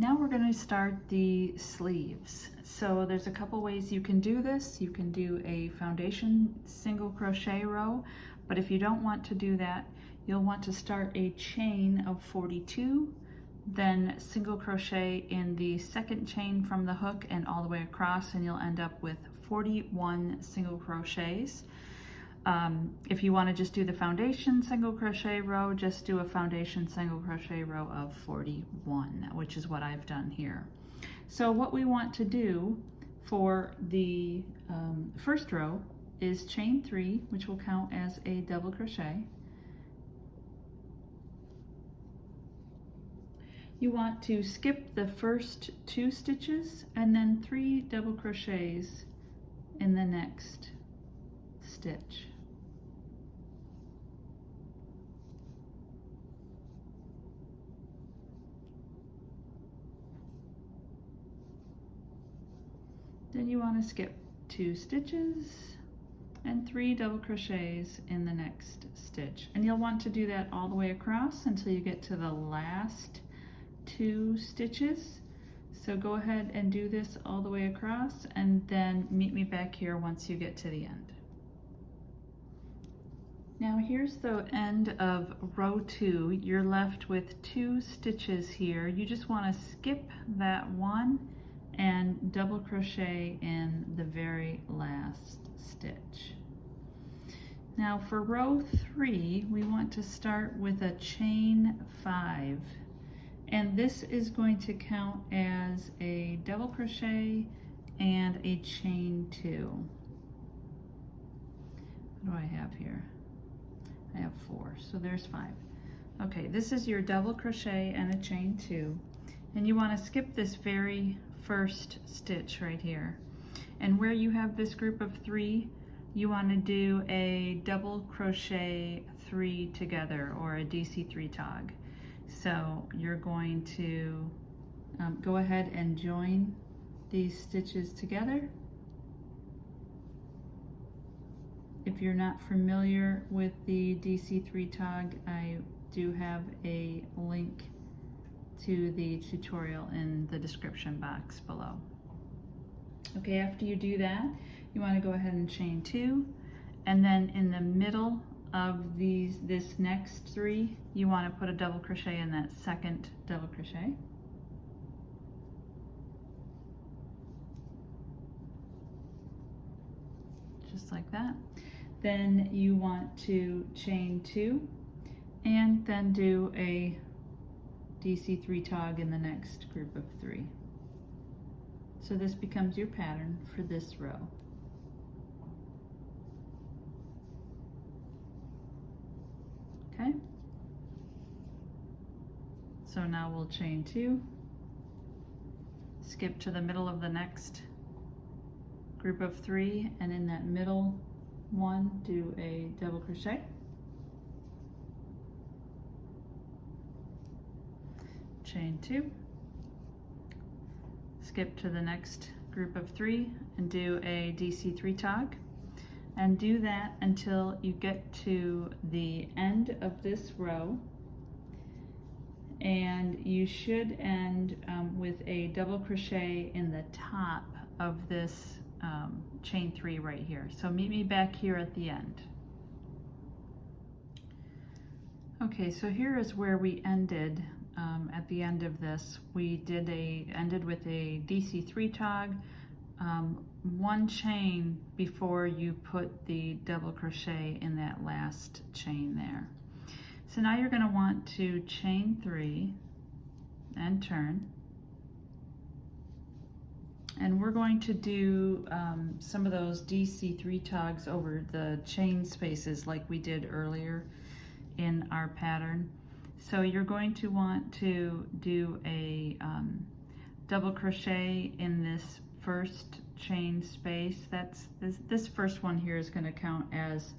Now we're going to start the sleeves. So there's a couple ways you can do this. You can do a foundation single crochet row, but if you don't want to do that, you'll want to start a chain of 42, then single crochet in the second chain from the hook and all the way across, and you'll end up with 41 single crochets. If you want to just do the foundation single crochet row, just do a foundation single crochet row of 41, which is what I've done here. So what we want to do for the first row is chain 3, which will count as a double crochet. You want to skip the first 2 stitches and then 3 double crochets in the next stitch. Then you want to skip 2 stitches and 3 double crochets in the next stitch. And you'll want to do that all the way across until you get to the last 2 stitches. So go ahead and do this all the way across and then meet me back here once you get to the end. Now here's the end of row 2. You're left with 2 stitches here. You just want to skip that one and double crochet in the very last stitch. Now for row 3, we want to start with a chain 5, and this is going to count as a double crochet and a chain 2. What do I have here? I have 4, so there's 5. Okay, this is your double crochet and a chain 2, and you want to skip this very first stitch right here, and where you have this group of 3, you want to do a double crochet 3 together, or a DC3 tog. So you're going to go ahead and join these stitches together. If you're not familiar with the DC3 tog, I do have a link to the tutorial in the description box below. Okay, after you do that, you want to go ahead and chain 2, and then in the middle of this next 3, you want to put a double crochet in that second double crochet. Just like that. Then you want to chain 2 and then do a DC3 tog in the next group of 3. So this becomes your pattern for this row. Okay? So now we'll chain 2, skip to the middle of the next group of 3, and in that middle one, do a double crochet. Chain 2, skip to the next group of 3 and do a DC3 tog, and do that until you get to the end of this row, and you should end with a double crochet in the top of this chain 3 right here. So meet me back here at the end. Okay, so here is where we ended. At the end of this, we ended with a DC3 tog, 1 chain before you put the double crochet in that last chain there. So now you're going to want to chain 3 and turn, and we're going to do some of those DC3 togs over the chain spaces like we did earlier in our pattern. So you're going to want to do a double crochet in this first chain space. This first one here is going to count as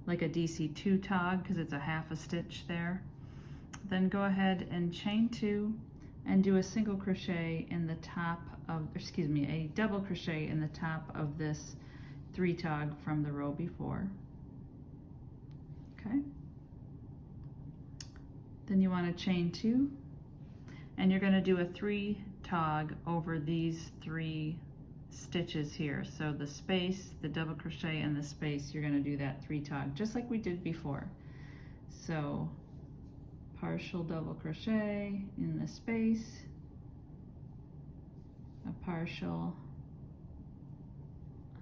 like a DC2 tog because it's a half a stitch there. Then go ahead and chain 2 and do a single crochet in the top of, a double crochet in the top of this 3 tog from the row before. Okay. Then you want to chain 2, and you're going to do a 3 tog over these 3 stitches here. So the space, the double crochet, and the space, you're going to do that 3 tog just like we did before. So partial double crochet in the space, a partial,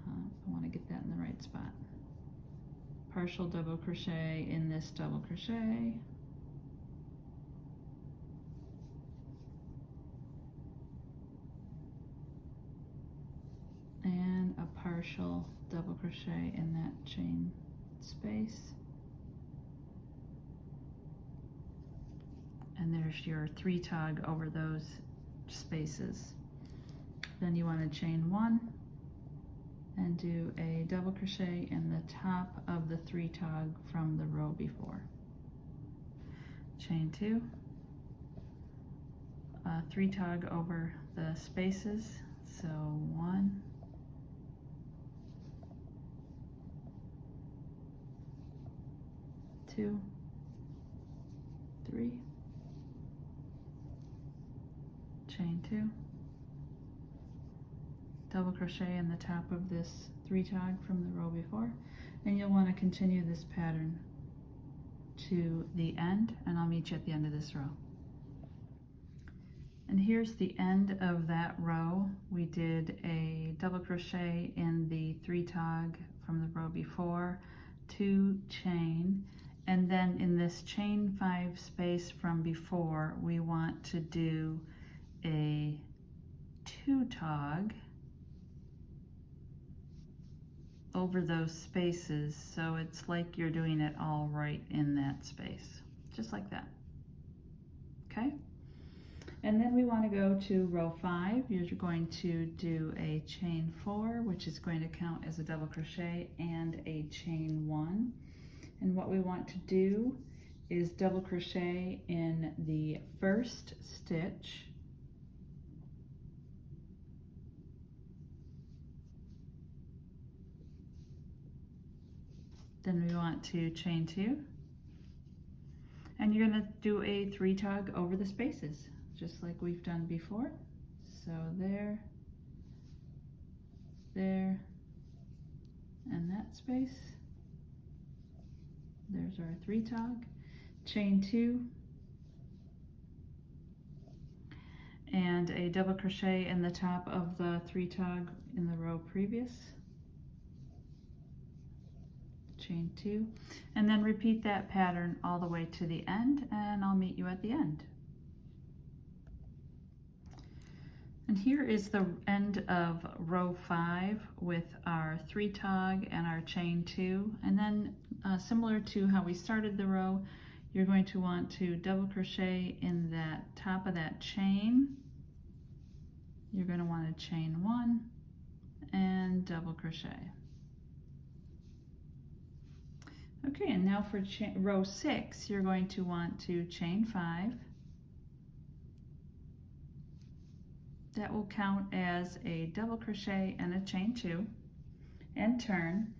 I want to get that in the right spot, partial double crochet in this double crochet, and a partial double crochet in that chain space. And there's your 3 tog over those spaces. Then you want to chain 1 and do a double crochet in the top of the 3 tog from the row before. Chain 2, 3 tog over the spaces. So 1, 2, 3, chain 2, double crochet in the top of this 3 tog from the row before, and you'll want to continue this pattern to the end, and I'll meet you at the end of this row. And here's the end of that row. We did a double crochet in the 3 tog from the row before, 2 chain, and then in this chain 5 space from before, we want to do a 2 tog over those spaces, so it's like you're doing it all right in that space, just like that. Okay, and then we want to go to row 5. You're going to do a chain 4, which is going to count as a double crochet, and a chain 1. And what we want to do is double crochet in the first stitch, then we want to chain 2, and you're going to do a 3 tog over the spaces, just like we've done before. So there, there, and that space. There's our 3 tog, chain 2, and a double crochet in the top of the 3 tog in the row previous, chain 2, and then repeat that pattern all the way to the end, and I'll meet you at the end. And here is the end of row 5 with our 3 tog and our chain 2, and then similar to how we started the row, you're going to want to double crochet in that top of that chain. You're going to want to chain 1 and double crochet. Okay, and now for row 6, you're going to want to chain 5. That will count as a double crochet and a chain 2, and turn.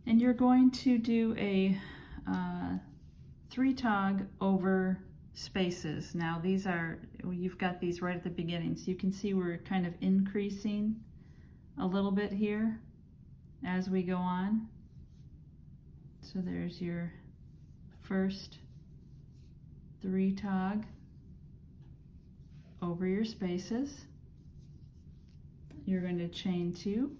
And you're going to do a 3 tog over spaces. Now these are, you've got these right at the beginning, so you can see we're kind of increasing a little bit here as we go on. So there's your first 3 tog over your spaces. You're going to chain 2,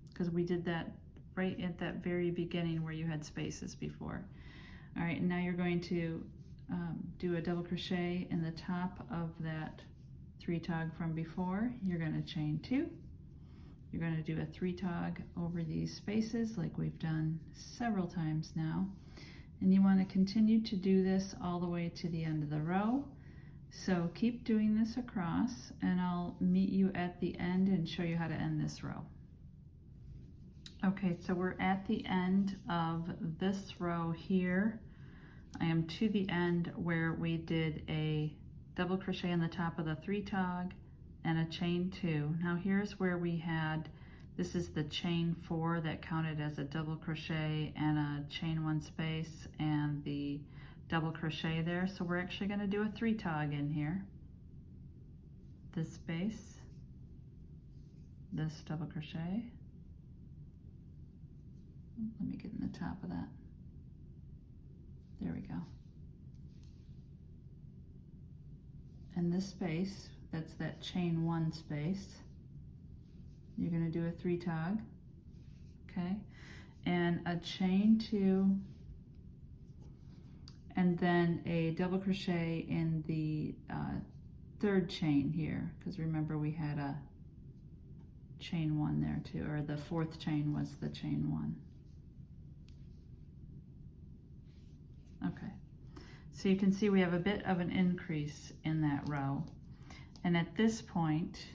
because we did that right at that very beginning where you had spaces before. All right, and now you're going to do a double crochet in the top of that 3 tog from before. You're going to chain 2. You're going to do a 3 tog over these spaces like we've done several times now. And you want to continue to do this all the way to the end of the row. So keep doing this across, and I'll meet you at the end and show you how to end this row. Okay, so we're at the end of this row here. I am to the end where we did a double crochet in the top of the 3 tog and a chain 2. Now here's where we had, this is the chain 4 that counted as a double crochet and a chain 1 space and the double crochet there. So we're actually going to do a 3 tog in here. this space, this double crochet. Let me get in the top of that. There we go. And this space, that's that chain 1 space, you're going to do a 3 tog, okay, and a chain 2, and then a double crochet in the 3rd chain here, because remember we had a chain 1 there too, or the 4th chain was the chain 1. Okay, so you can see we have a bit of an increase in that row, and at this point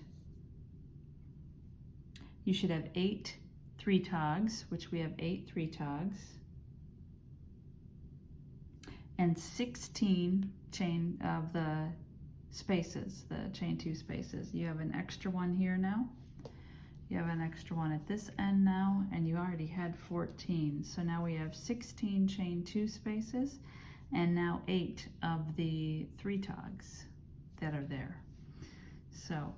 you should have 8 3 togs, which we have 8 3 togs, and 16 chain of the spaces, the chain 2 spaces. You have an extra one here now. You have an extra one at this end now, and you already had 14. So now we have 16 chain 2 spaces, and now 8 of the 3 togs that are there. So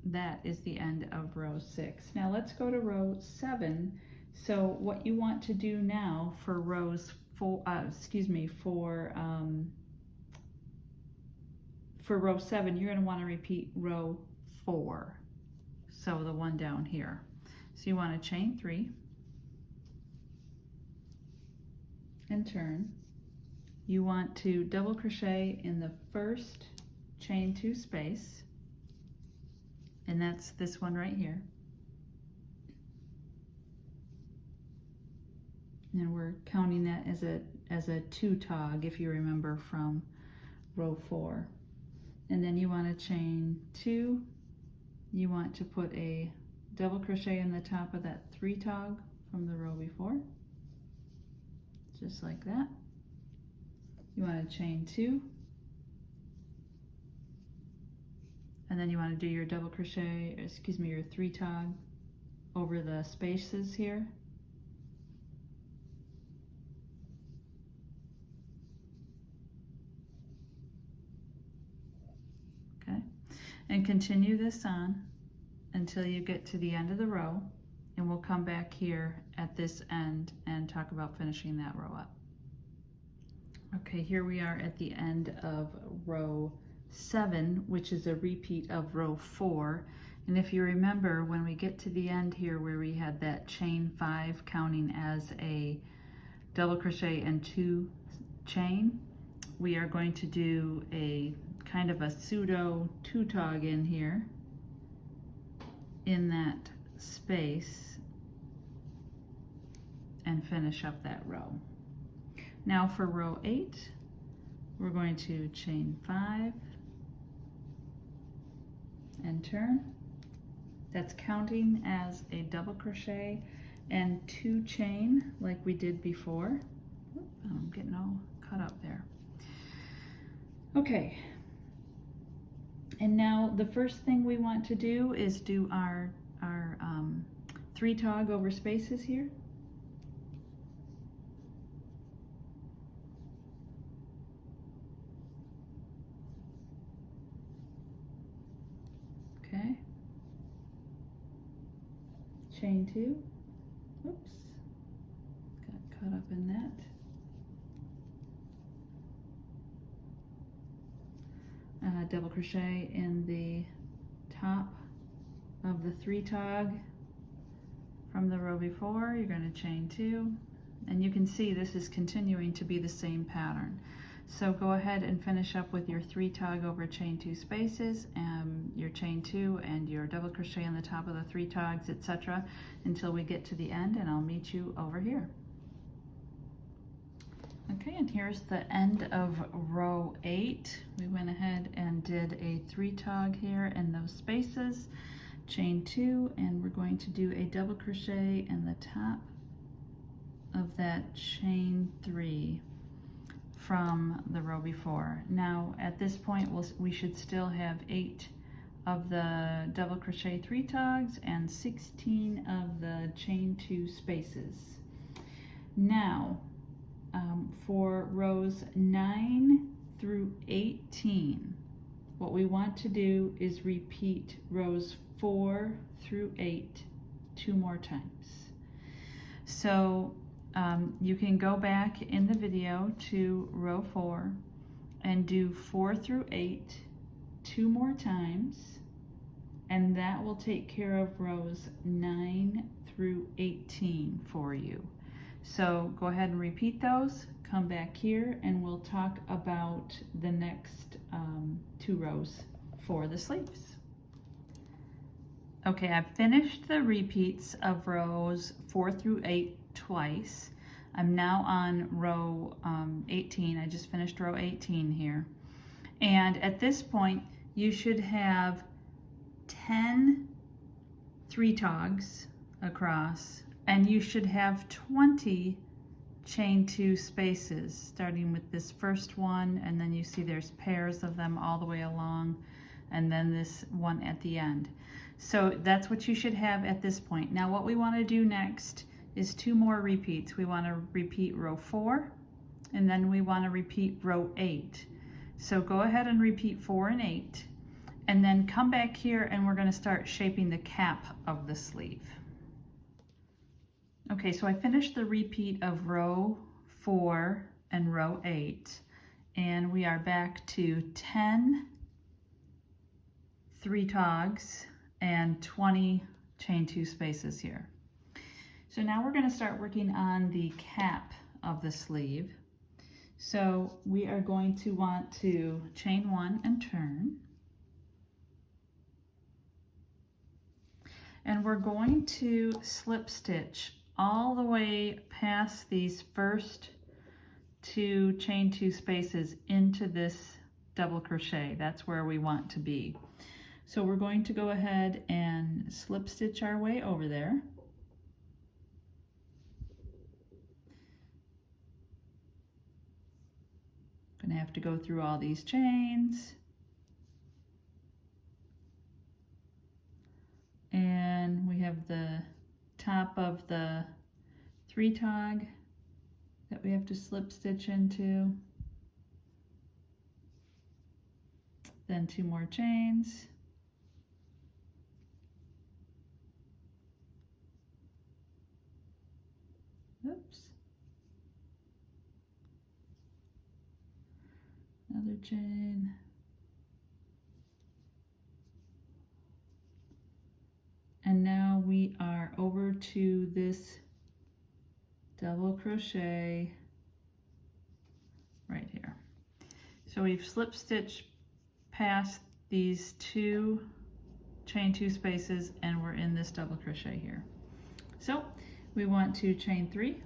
that is the end of row 6. Now let's go to row 7. So what you want to do now for rows for row 7, you're going to want to repeat row 4. So the one down here. So you want to chain 3 and turn. You want to double crochet in the first chain 2 space, and that's this one right here. And we're counting that as a 2 tog, if you remember from row 4. And then you want to chain 2. You want to put a double crochet in the top of that 3 tog from the row before, just like that. You want to chain 2, and then you want to do your double crochet, your 3 tog over the spaces here. Okay, and continue this on until you get to the end of the row, and we'll come back here at this end and talk about finishing that row up. Okay, here we are at the end of row 7, which is a repeat of row 4. And if you remember, when we get to the end here where we had that chain 5 counting as a double crochet and 2 chain, we are going to do a kind of a pseudo 2 tog in here in that space and finish up that row. Now for row 8, we're going to chain 5 and turn. That's counting as a double crochet and 2 chain like we did before. I'm getting all cut up there. Okay, and now the first thing we want to do is do our 3 tog over spaces here. Okay, chain 2, oops, got caught up in that. Double crochet in the top of the 3 tog from the row before. You're going to chain 2, and you can see this is continuing to be the same pattern. So go ahead and finish up with your 3 tog over chain 2 spaces, and your chain 2 and your double crochet in the top of the 3 togs, etc., until we get to the end, and I'll meet you over here. Okay, and here's the end of row 8. We went ahead and did a 3 tog here in those spaces, chain 2, and we're going to do a double crochet in the top of that chain 3 from the row before. Now at this point we should still have 8 of the double crochet 3 togs and 16 of the chain 2 spaces. Now for rows 9 through 18, what we want to do is repeat rows 4 through 8 2 more times. So you can go back in the video to row 4 and do 4 through 8 2 more times, and that will take care of rows 9 through 18 for you. So go ahead and repeat those, come back here, and we'll talk about the next 2 rows for the sleeves. Okay, I've finished the repeats of rows 4 through 8 twice. I'm now on row 18. I just finished row 18 here. And at this point, you should have 10 3-togs across, and you should have 20 chain 2 spaces, starting with this first one, and then you see there's pairs of them all the way along, and then this one at the end. So that's what you should have at this point. Now what we want to do next is 2 more repeats. We want to repeat row 4, and then we want to repeat row 8. So go ahead and repeat 4 and 8, and then come back here and we're going to start shaping the cap of the sleeve. Okay, so I finished the repeat of row 4 and row 8, and we are back to 10 3-togs and 20 chain 2 spaces here. So now we're going to start working on the cap of the sleeve. So we are going to want to chain 1 and turn. And we're going to slip stitch all the way past these first 2 chain 2 spaces into this double crochet. That's where we want to be. So we're going to go ahead and slip stitch our way over there. Gonna have to go through all these chains. And we have the top of the 3-tog that we have to slip stitch into. Then 2 more chains. Oops. Another chain. And now we are over to this double crochet right here. So we've slip stitched past these 2 chain 2 spaces, and we're in this double crochet here. So we want to chain 3,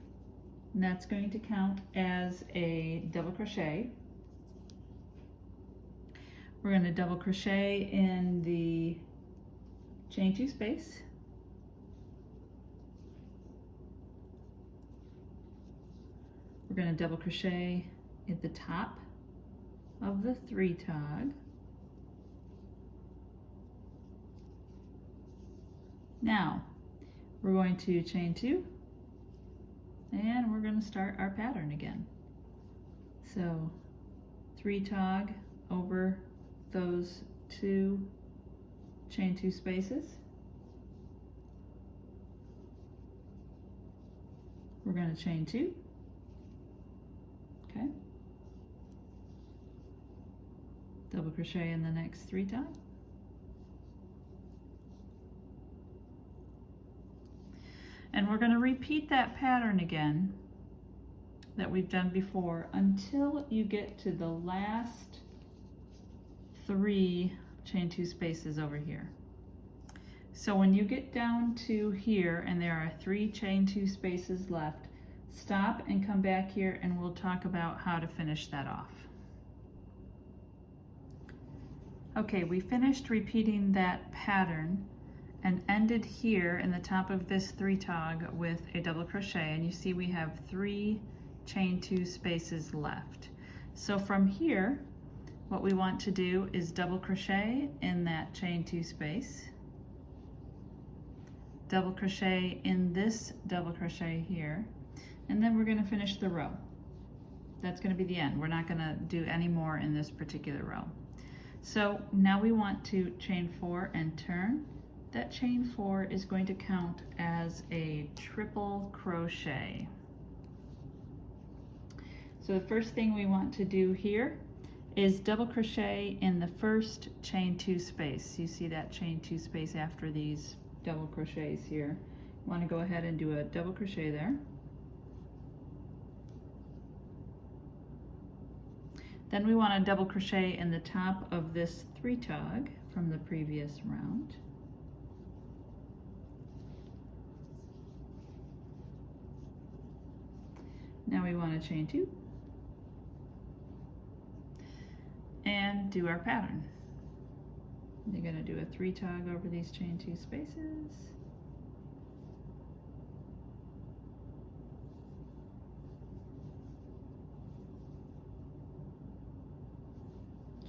and that's going to count as a double crochet. We're going to double crochet in the chain 2 space. We're going to double crochet at the top of the 3-tog. Now we're going to chain 2, and we're going to start our pattern again. So 3-tog over those 2 chain 2 spaces. We're going to chain 2. Okay. Double crochet in the next 3-tog. And we're going to repeat that pattern again that we've done before until you get to the last 3 chain 2 spaces over here. So when you get down to here and there are 3 chain 2 spaces left, stop and come back here and we'll talk about how to finish that off. Okay, we finished repeating that pattern and ended here in the top of this 3-tog with a double crochet, and you see we have 3 chain 2 spaces left. So from here, what we want to do is double crochet in that chain 2 space, double crochet in this double crochet here, and then we're going to finish the row. That's going to be the end. We're not going to do any more in this particular row. So now we want to chain 4 and turn. That chain 4 is going to count as a triple crochet. So the first thing we want to do here is double crochet in the first chain 2 space. You see that chain 2 space after these double crochets here. You want to go ahead and do a double crochet there. Then we want to double crochet in the top of this 3 tog from the previous round. Now we want to chain 2 and do our pattern. You're going to do a 3 tog over these chain 2 spaces.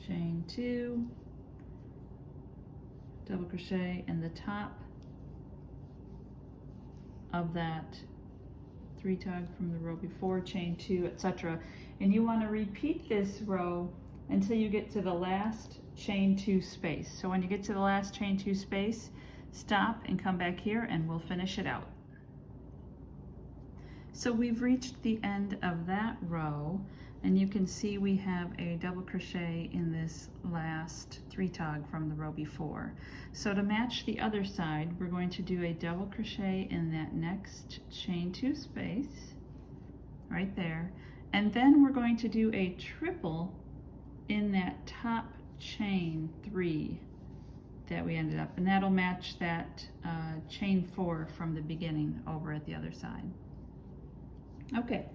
Chain 2, double crochet in the top of that 3 tog from the row before, chain 2, etc. And you want to repeat this row until you get to the last chain 2 space. So when you get to the last chain 2 space, stop and come back here and we'll finish it out. So we've reached the end of that row, and you can see we have a double crochet in this last 3 tog from the row before. So to match the other side, we're going to do a double crochet in that next chain 2 space, right there. And then we're going to do a triple in that top chain 3 that we ended up, and that'll match that chain 4 from the beginning over at the other side. Okay.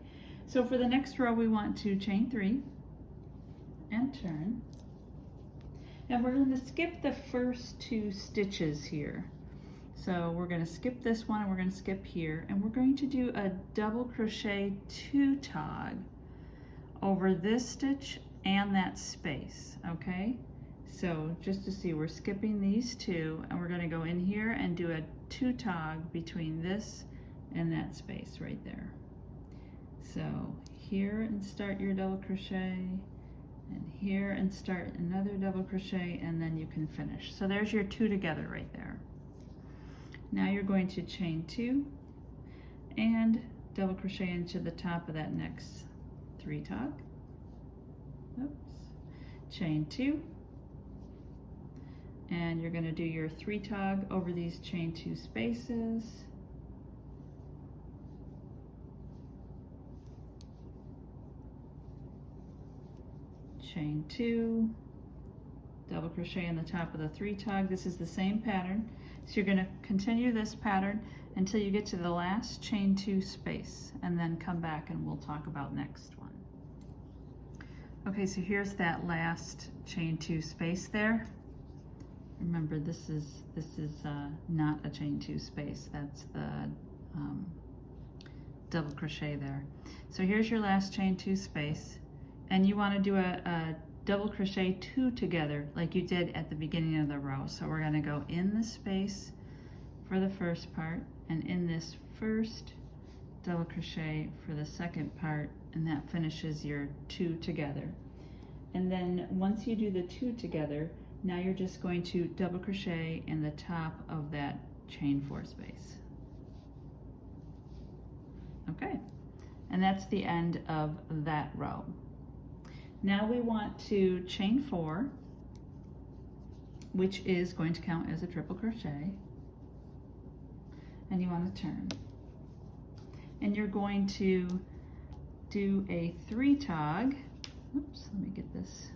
So for the next row, we want to chain 3 and turn. And we're going to skip the first 2 stitches here. So we're going to skip this one and we're going to skip here. And we're going to do a double crochet 2 tog over this stitch and that space, okay? So just to see, we're skipping these 2 and we're going to go in here and do a 2 tog between this and that space right there. So here and start your double crochet, and here and start another double crochet, and then you can finish. So there's your 2 together right there. Now you're going to chain 2 and double crochet into the top of that next 3 tog. Oops. Chain 2, and you're going to do your 3 tog over these chain 2 spaces. Chain 2, double crochet in the top of the 3 tog. This is the same pattern. So you're going to continue this pattern until you get to the last chain 2 space, and then come back and we'll talk about next one. Okay, so here's that last chain 2 space there. Remember, this is not a chain 2 space. That's the double crochet there. So here's your last chain 2 space. And you want to do a double crochet 2 together like you did at the beginning of the row. So we're going to go in the space for the first part and in this first double crochet for the second part, and that finishes your 2 together. And then once you do the 2 together, now you're just going to double crochet in the top of that chain 4 space. Okay, and that's the end of that row. Now we want to chain 4, which is going to count as a triple crochet, and you want to turn. And you're going to do a 3 tog. Oops, let me get this.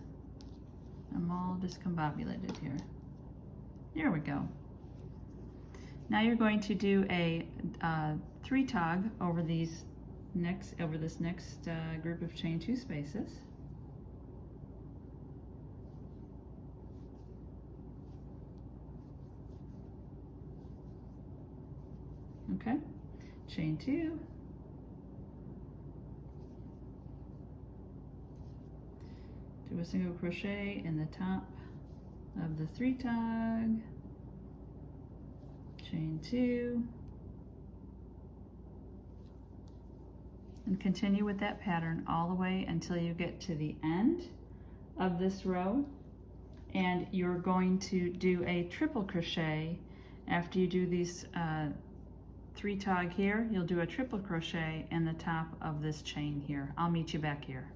I'm all discombobulated here. There we go. Now you're going to do a 3 tog over this next group of chain 2 spaces. Okay, chain 2, do a single crochet in the top of the 3 tog, chain 2, and continue with that pattern all the way until you get to the end of this row, and you're going to do a triple crochet. After you do these 3 tog here, you'll do a triple crochet in the top of this chain here. I'll meet you back here.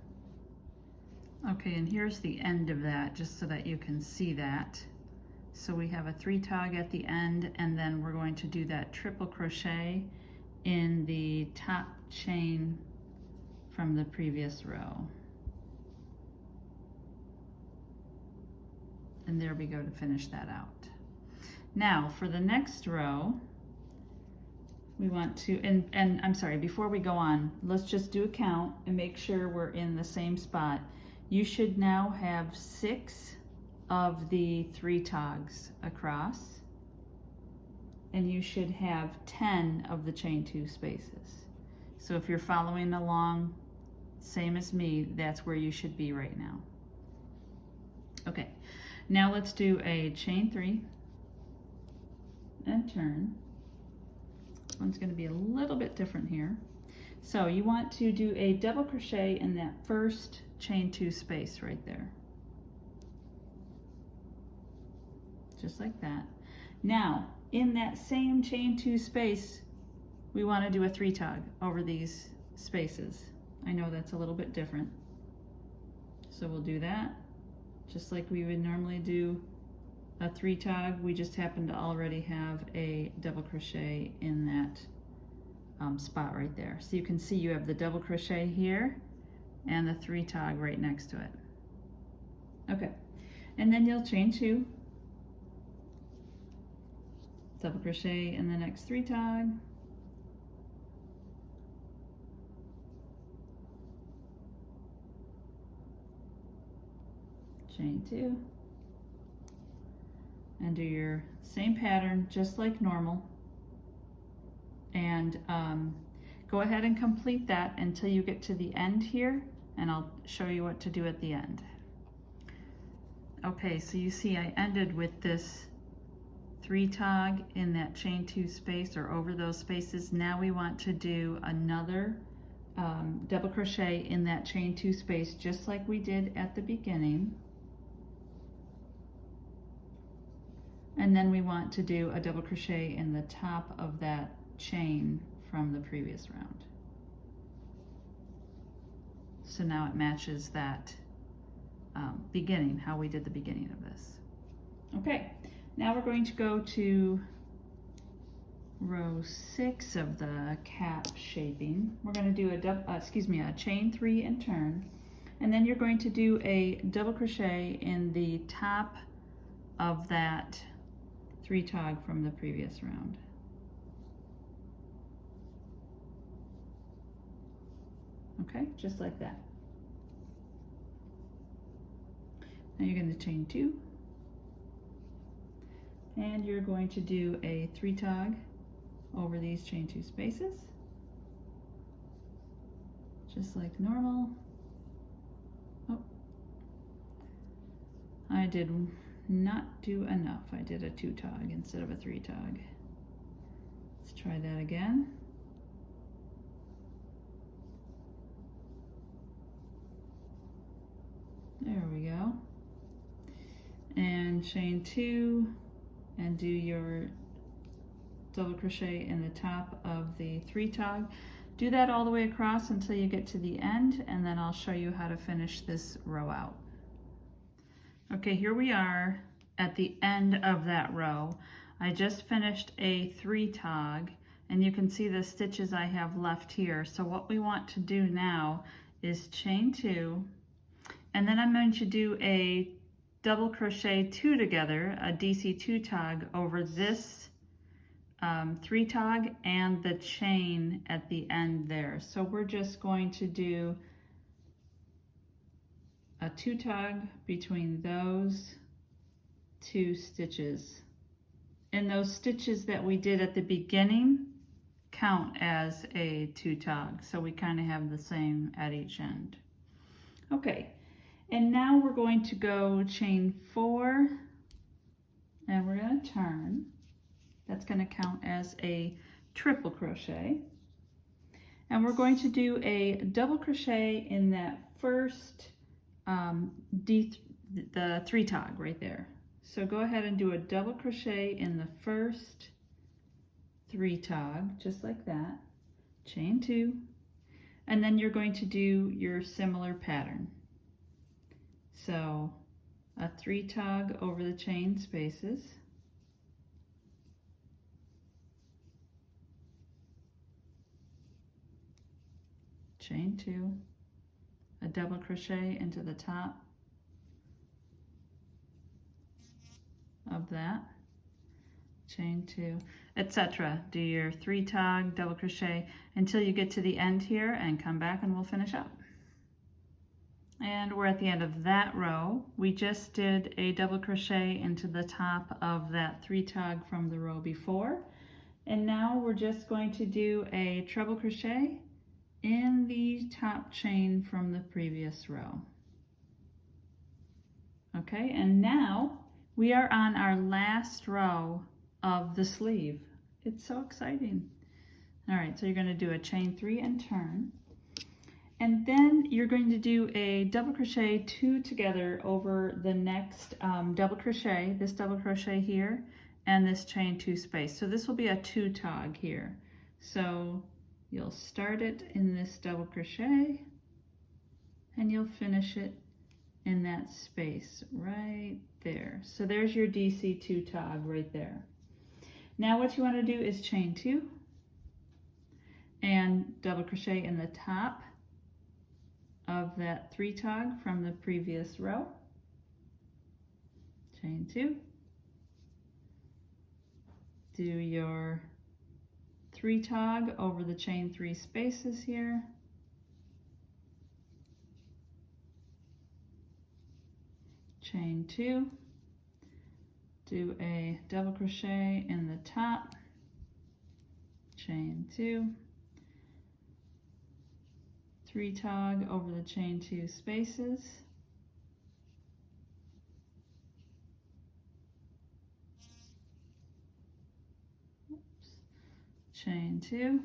Okay, and here's the end of that, just so that you can see that. So we have a 3 tog at the end, and then we're going to do that triple crochet in the top chain from the previous row. And there we go to finish that out. Now for the next row, we want to, and I'm sorry, before we go on, let's just do a count and make sure we're in the same spot. You should now have 6 of the 3 togs across, and you should have 10 of the chain 2 spaces. So if you're following along, same as me, that's where you should be right now. Okay, now let's do a chain 3 and turn. This one's going to be a little bit different here. So you want to do a double crochet in that first chain 2 space right there. Just like that. Now, in that same chain 2 space, we want to do a 3 tog over these spaces. I know that's a little bit different. So we'll do that just like we would normally do a 3 tog. We just happen to already have a double crochet in that spot right there. So you can see you have the double crochet here and the 3 tog right next to it. Okay, and then you'll chain 2, double crochet in the next 3 tog, chain 2, and do your same pattern just like normal, and go ahead and complete that until you get to the end here, and I'll show you what to do at the end. Okay, so you see I ended with this 3 tog in that chain 2 space or over those spaces. Now we want to do another double crochet in that chain 2 space just like we did at the beginning. And then we want to do a double crochet in the top of that chain from the previous round. So now it matches that beginning, how we did the beginning of this. Okay, now we're going to go to row 6 of the cap shaping. We're going to do a chain 3 and turn, and then you're going to do a double crochet in the top of that 3 tog from the previous round. Okay, just like that. Now you're going to chain 2, and you're going to do a 3 tog over these chain 2 spaces, just like normal. Oh, I did not do enough. I did a 2 tog instead of a 3 tog. Let's try that again. There we go. And chain 2 and do your double crochet in the top of the 3 tog. Do that all the way across until you get to the end, and then I'll show you how to finish this row out. Okay, here we are at the end of that row. I just finished a 3 tog, and you can see the stitches I have left here. So what we want to do now is chain 2, and then I'm going to do a double crochet 2 together, a DC 2 tog over this 3 tog and the chain at the end there. So we're just going to do a 2 tog between those 2 stitches. And those stitches that we did at the beginning count as a 2 tog. So we kind of have the same at each end. Okay, and now we're going to go chain 4, and we're going to turn. That's going to count as a triple crochet. And we're going to do a double crochet in that first the 3 tog right there. So go ahead and do a double crochet in the first 3 tog, just like that, chain 2, and then you're going to do your similar pattern. So a 3 tog over the chain spaces, chain 2, a double crochet into the top of that, chain 2, etc. Do your 3 tog, double crochet until you get to the end here and come back and we'll finish up. And we're at the end of that row. We just did a double crochet into the top of that 3 tog from the row before. And now we're just going to do a treble crochet in the top chain from the previous row. Okay, and now we are on our last row of the sleeve. It's so exciting. All right, so you're going to do a chain 3 and turn. And then you're going to do a double crochet 2 together over the next double crochet, this double crochet here, and this chain 2 space. So this will be a 2 tog here. So you'll start it in this double crochet and you'll finish it in that space right there. So there's your DC 2 tog right there. Now what you want to do is chain 2 and double crochet in the top of that 3 tog from the previous row, chain 2, do your 3 tog over the chain 3 spaces here, chain 2, do a double crochet in the top, chain 2, 3 tog over the chain 2 spaces, chain 2,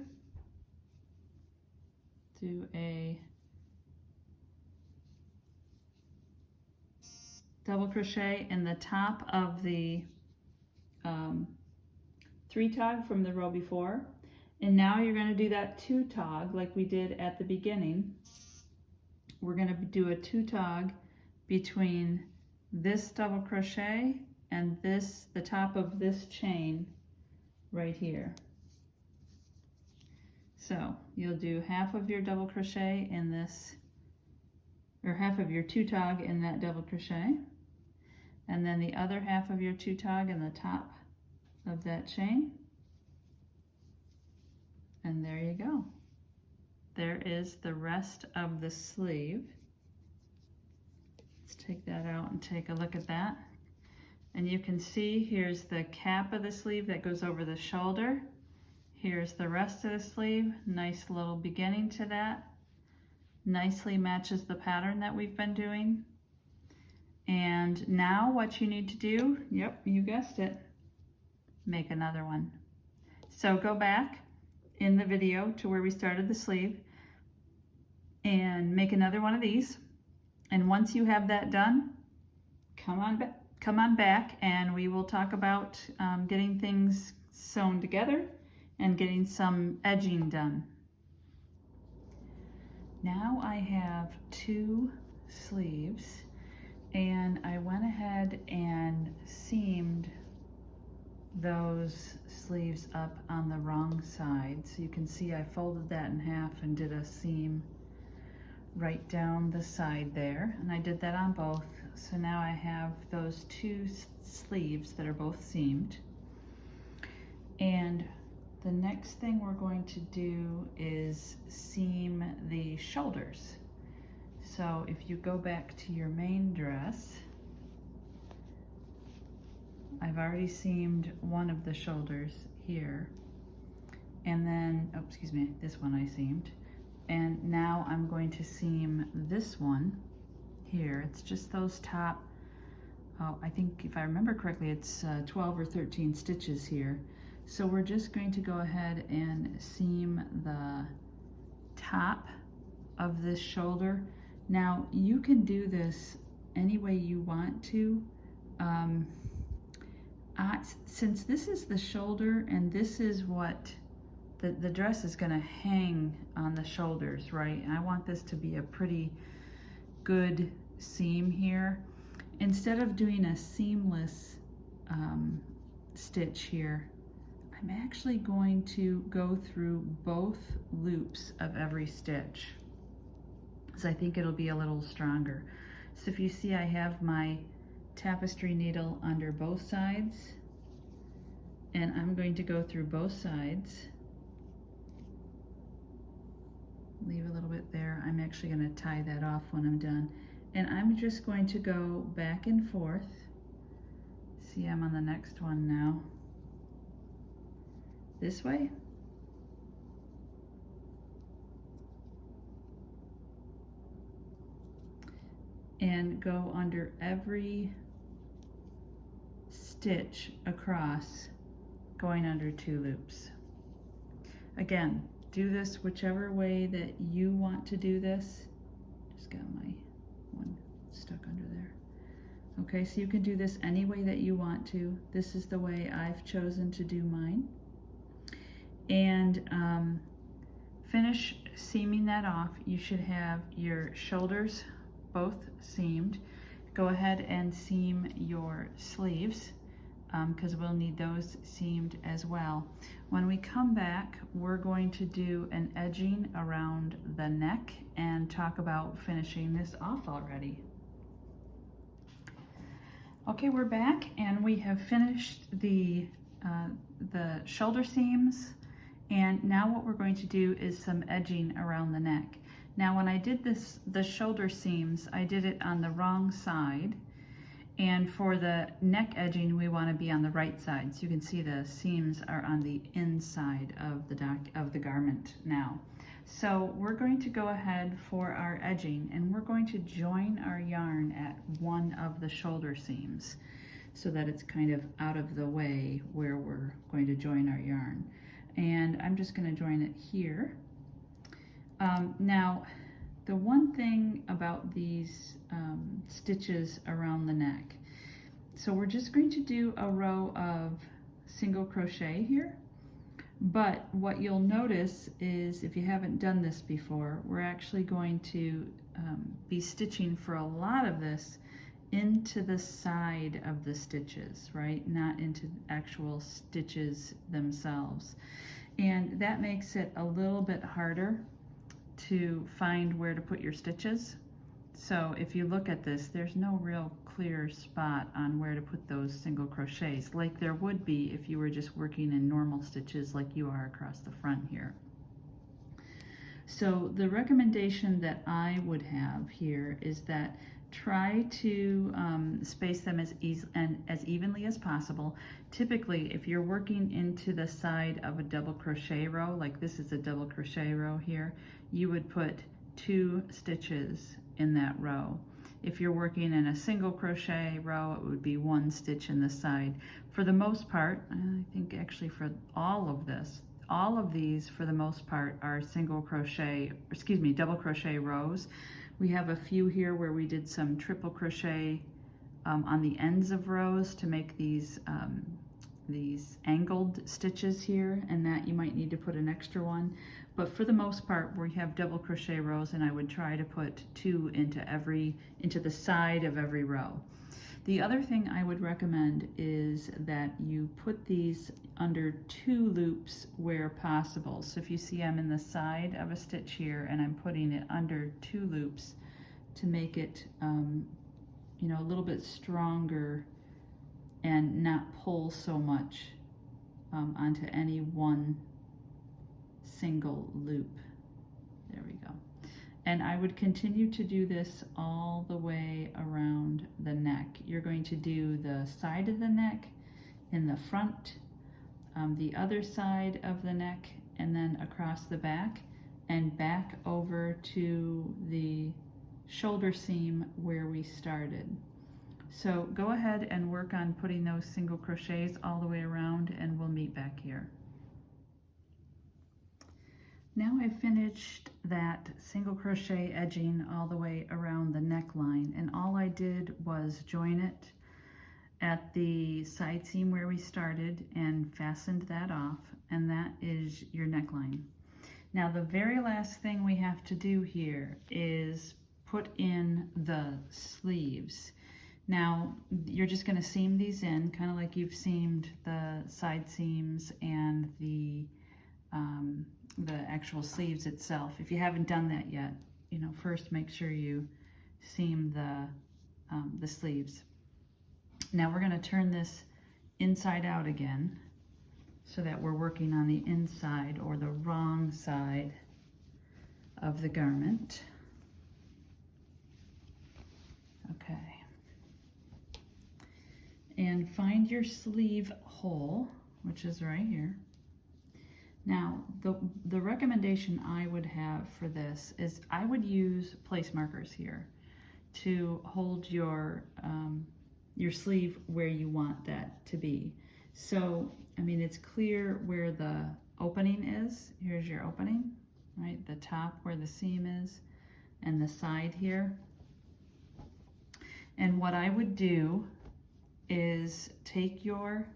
do a double crochet in the top of the 3 tog from the row before, and now you're going to do that 2 tog like we did at the beginning. We're going to do a 2 tog between this double crochet and this, the top of this chain right here. So you'll do half of your double crochet in this, or half of your 2 tog in that double crochet, and then the other half of your 2 tog in the top of that chain, and there you go. There is the rest of the sleeve. Let's take that out and take a look at that. And you can see here's the cap of the sleeve that goes over the shoulder. Here's the rest of the sleeve, nice little beginning to that. Nicely matches the pattern that we've been doing. And now what you need to do, yep, you guessed it, make another one. So go back in the video to where we started the sleeve and make another one of these. And once you have that done, come on back and we will talk about getting things sewn together and getting some edging done. Now I have 2 sleeves and I went ahead and seamed those sleeves up on the wrong side. So you can see I folded that in half and did a seam right down the side there, and I did that on both. So now I have those 2 sleeves that are both seamed. And the next thing we're going to do is seam the shoulders. So if you go back to your main dress, I've already seamed one of the shoulders here, and then, oh, excuse me, this one I seamed. And now I'm going to seam this one here. It's just those top, oh, I think if I remember correctly, it's 12 or 13 stitches here. So we're just going to go ahead and seam the top of this shoulder. Now you can do this any way you want to. Since this is the shoulder and this is what the dress is going to hang on the shoulders, right? And I want this to be a pretty good seam here. Instead of doing a seamless stitch here, I'm actually going to go through both loops of every stitch, because I think it'll be a little stronger. So if you see, I have my tapestry needle under both sides, and I'm going to go through both sides. Leave a little bit there. I'm actually going to tie that off when I'm done. And I'm just going to go back and forth. See, I'm on the next one now. This way. And go under every stitch across, going under 2 loops. Again, do this whichever way that you want to do this. Just got my one stuck under there. Okay, so you can do this any way that you want to. This is the way I've chosen to do mine. And finish seaming that off. You should have your shoulders both seamed. Go ahead and seam your sleeves, because we'll need those seamed as well. When we come back, we're going to do an edging around the neck and talk about finishing this off already. Okay, we're back and we have finished the shoulder seams, and now what we're going to do is some edging around the neck. Now when I did the shoulder seams, I did it on the wrong side. And for the neck edging, we want to be on the right side. So you can see the seams are on the inside of the garment now. So we're going to go ahead for our edging, and we're going to join our yarn at one of the shoulder seams so that it's kind of out of the way where we're going to join our yarn. And I'm just going to join it here. Now, the one thing about these stitches around the neck, so we're just going to do a row of single crochet here, but what you'll notice is, if you haven't done this before, we're actually going to be stitching for a lot of this into the side of the stitches, right? Not into actual stitches themselves. And that makes it a little bit harder to find where to put your stitches. So if you look at this, there's no real clear spot on where to put those single crochets like there would be if you were just working in normal stitches like you are across the front here. So the recommendation that I would have here is that try to space them as evenly as possible. Typically, if you're working into the side of a double crochet row, like this is a double crochet row here, you would put 2 stitches in that row. If you're working in a single crochet row, it would be 1 stitch in the side. For the most part, I think actually for all of this, all of these for the most part are double crochet rows. We have a few here where we did some triple crochet on the ends of rows to make these angled stitches here, and that you might need to put an extra one. But for the most part, we have double crochet rows, and I would try to put 2 into the side of every row. The other thing I would recommend is that you put these under 2 loops where possible. So if you see, I'm in the side of a stitch here and I'm putting it under 2 loops to make it a little bit stronger and not pull so much onto any one single loop. There we go. And I would continue to do this all the way around the neck. You're going to do the side of the neck, in the front, the other side of the neck, and then across the back, and back over to the shoulder seam where we started. So go ahead and work on putting those single crochets all the way around, and we'll meet back here. Now I've finished that single crochet edging all the way around the neckline, and all I did was join it at the side seam where we started and fastened that off, and that is your neckline. Now the very last thing we have to do here is put in the sleeves. Now you're just going to seam these in, kind of like you've seamed the side seams and the actual sleeves itself. If you haven't done that yet, you know, first make sure you seam the sleeves. Now we're going to turn this inside out again so that we're working on the inside or the wrong side of the garment. Okay. And find your sleeve hole, which is right here. Now, the recommendation I would have for this is I would use place markers here to hold your sleeve where you want that to be. So, I mean, it's clear where the opening is. Here's your opening, right? The top where the seam is, and the side here. And what I would do is take your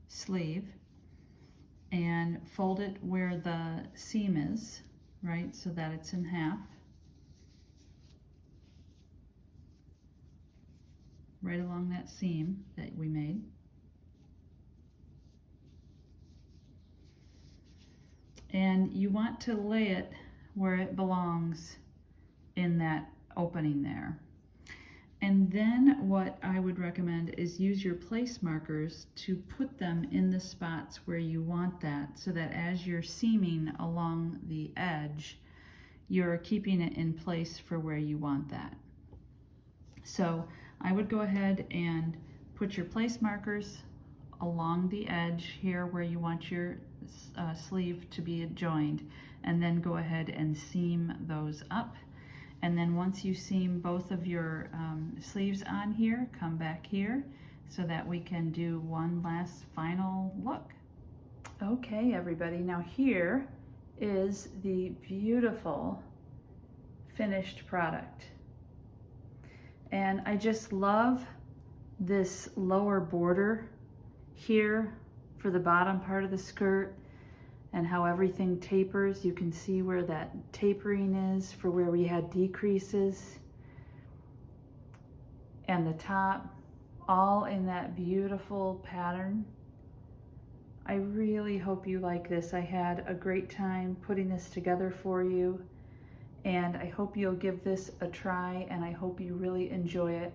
sleeve and fold it where the seam is, right, so that it's in half, right along that seam that we made. And you want to lay it where it belongs in that opening there. And then what I would recommend is use your place markers to put them in the spots where you want that, so that as you're seaming along the edge, you're keeping it in place for where you want that. So I would go ahead and put your place markers along the edge here where you want your sleeve to be joined, and then go ahead and seam those up. And then once you seam both of your sleeves on here, come back here so that we can do one last final look. Okay, everybody, now here is the beautiful finished product. And I just love this lower border here for the bottom part of the skirt, and how everything tapers. You can see where that tapering is for where we had decreases. And the top, all in that beautiful pattern. I really hope you like this. I had a great time putting this together for you, and I hope you'll give this a try, and I hope you really enjoy it.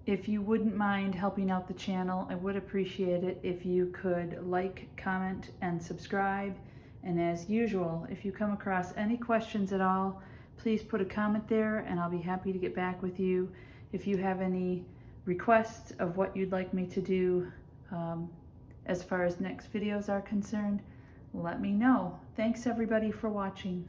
If you wouldn't mind helping out the channel, I would appreciate it if you could like, comment, and subscribe. And as usual, if you come across any questions at all, please put a comment there and I'll be happy to get back with you. If you have any requests of what you'd like me to do as far as next videos are concerned, let me know. Thanks everybody for watching.